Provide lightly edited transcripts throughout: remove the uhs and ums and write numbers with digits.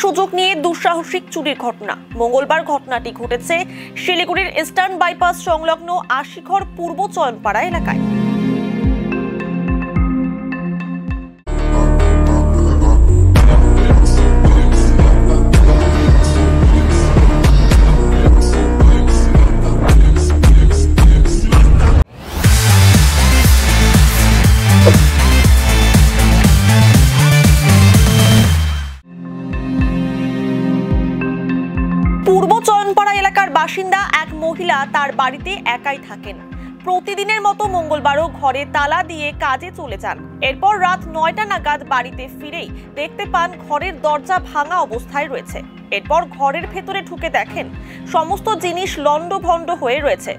সুযোগ নিয়ে দুঃসাহসিক চুরির ঘটনা। মঙ্গলবার ঘটনাটি ঘটেছে শিলিগুড়ির ইস্টার্ন বাইপাস সংলগ্ন আশিঘর পূর্ব চয়নপাড়া এলাকায়। পূর্ব চয়নপাড়া এলাকার বাসিন্দা এক মহিলা তার বাড়িতে একাই থাকেন। প্রতিদিনের মতো মঙ্গলবারও ঘরে তালা দিয়ে কাজে চলে যান। এরপর রাত 9টা নাগাদ বাড়িতে ফিরেই দেখতে পান ঘরের দরজা ভাঙা অবস্থায় রয়েছে। এরপর ঘরের ভেতরে ঢুকে দেখেন সমস্ত জিনিস লণ্ডভণ্ড হয়ে রয়েছে।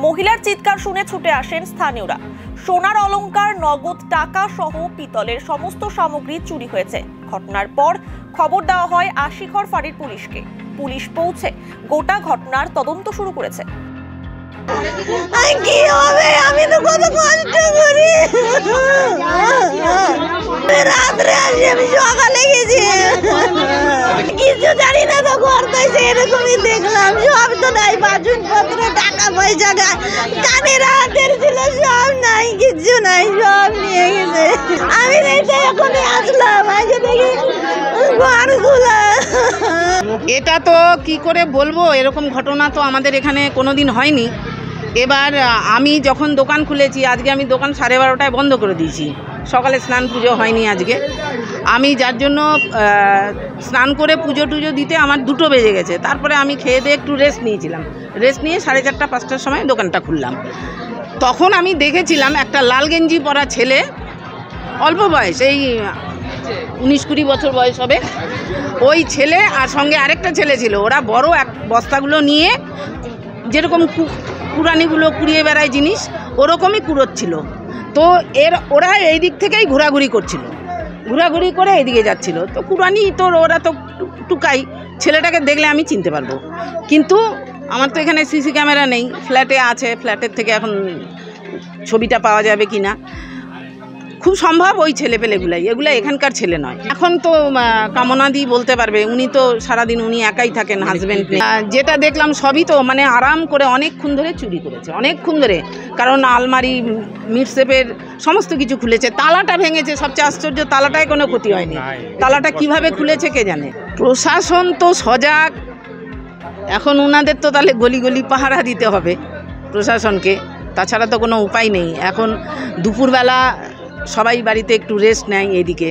মহিলার চিৎকার শুনে ছুটে আসেন স্থানীয়রা। সোনার অলংকার, নগদ টাকা সহ পিতলের সমস্ত সামগ্রী চুরি হয়েছে। ঘটনার পর খবর দেওয়া হয় আশিঘর ফাঁড়ির পুলিশকে। পুলিশ পৌঁছে গোটা ঘটনার তদন্ত শুরু করেছে। কি হবে? আমি তো কত কষ্ট করি, রাত্রে আসি, আমি সকালে গেছি, কিছু জানি না তো করতেছে। এরকমই দেখলাম, সব তো নাই, বাসন পত্র, টাকা পয়সা, কানের হাতের ছিল, সব নাই, কিছু নাই, সব নিয়ে গেছে। আমি এখনই আসলাম, আজকে দেখি ঘরগুলো। এটা তো কি করে বলবো, এরকম ঘটনা তো আমাদের এখানে কোনোদিন হয়নি। এবার আমি যখন দোকান খুলেছি, আজকে আমি দোকান 12:30টায় বন্ধ করে দিয়েছি। সকালে স্নান পুজো হয়নি আজকে, আমি যার জন্য স্নান করে পুজো টুজো দিতে আমার 2টো বেজে গেছে। তারপরে আমি খেয়ে দিয়ে একটু রেস্ট নিয়েছিলাম। রেস্ট নিয়ে 4:30-5টার সময় দোকানটা খুললাম। তখন আমি দেখেছিলাম একটা লাল গেঞ্জি পরা ছেলে, অল্প বয়স, এই 19-20 বছর বয়স হবে। ওই ছেলে আর সঙ্গে আরেকটা ছেলে ছিল। ওরা বড় এক বস্তাগুলো নিয়ে, যেরকম কুড়ানিগুলো কুড়িয়ে বেড়ায় জিনিস, ওরকমই কুড়োচ্ছিল। তো ওরা এই দিক থেকেই ঘোরাঘুরি করছিল, ঘোরাঘুরি করে এইদিকে যাচ্ছিল। তো কুড়ানি তো ওরা তো টুকাই, ছেলেটাকে দেখলে আমি চিনতে পারবো। কিন্তু আমার তো এখানে সিসি ক্যামেরা নেই, ফ্ল্যাটে আছে, ফ্ল্যাটের থেকে এখন ছবিটা পাওয়া যাবে কি না, খুব সম্ভব ওই ছেলেপেলেগুলাই, এগুলো এখানকার ছেলে নয়। এখন তো কামনাদি বলতে পারবে, উনি তো সারাদিন উনি একাই থাকেন, হাজব্যান্ড নেই। যেটা দেখলাম সবই তো মানে আরাম করে অনেকক্ষণ ধরে চুরি করেছে, অনেকক্ষণ ধরে। কারণ আলমারি, মিটসেপের সমস্ত কিছু খুলেছে, তালাটা ভেঙেছে। সবচেয়ে আশ্চর্য, তালাটায় কোনো ক্ষতি হয়নি। তালাটা কিভাবে খুলেছে কে জানে। প্রশাসন তো সজাগ, এখন ওনাদের তো তাহলে গলি গলি পাহারা দিতে হবে প্রশাসনকে, তাছাড়া তো কোনো উপায় নেই। এখন দুপুরবেলা সবাই বাড়িতে একটু রেস্ট নেয় এদিকে।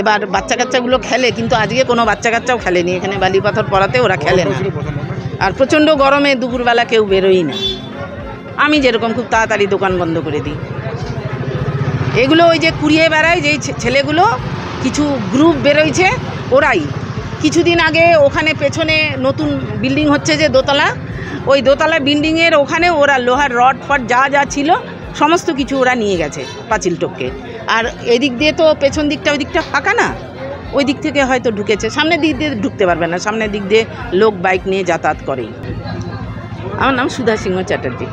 এবার বাচ্চা কাচ্চাগুলো খেলে, কিন্তু আজকে কোনো বাচ্চা কাচ্চাও খেলেনি। এখানে বালি পাথর পড়াতে ওরা খেলে না। আর প্রচণ্ড গরমে দুপুরবেলা কেউ বেরোই না। আমি যেরকম খুব তাড়াতাড়ি দোকান বন্ধ করে দিই। এগুলো ওই যে কুড়িয়ে বেড়ায় যেই ছেলেগুলো, কিছু গ্রুপ বেরোইছে, ওরাই। কিছুদিন আগে ওখানে পেছনে নতুন বিল্ডিং হচ্ছে যে দোতলা, ওই দোতলা বিল্ডিংয়ের ওখানে ওরা লোহার রড ফড যা যা ছিল সমস্ত কিছু ওরা নিয়ে গেছে পাঁচিল টপকে। আর এদিক দিয়ে তো পেছন দিকটা, ওই দিকটা ফাঁকা না, ওই দিক থেকে হয়তো ঢুকেছে। সামনের দিক দিয়ে ঢুকতে পারবে না, সামনের দিক দিয়ে লোক বাইক নিয়ে যাতায়াত করেই। আমার নাম সুধা সিংহ চ্যাটার্জি।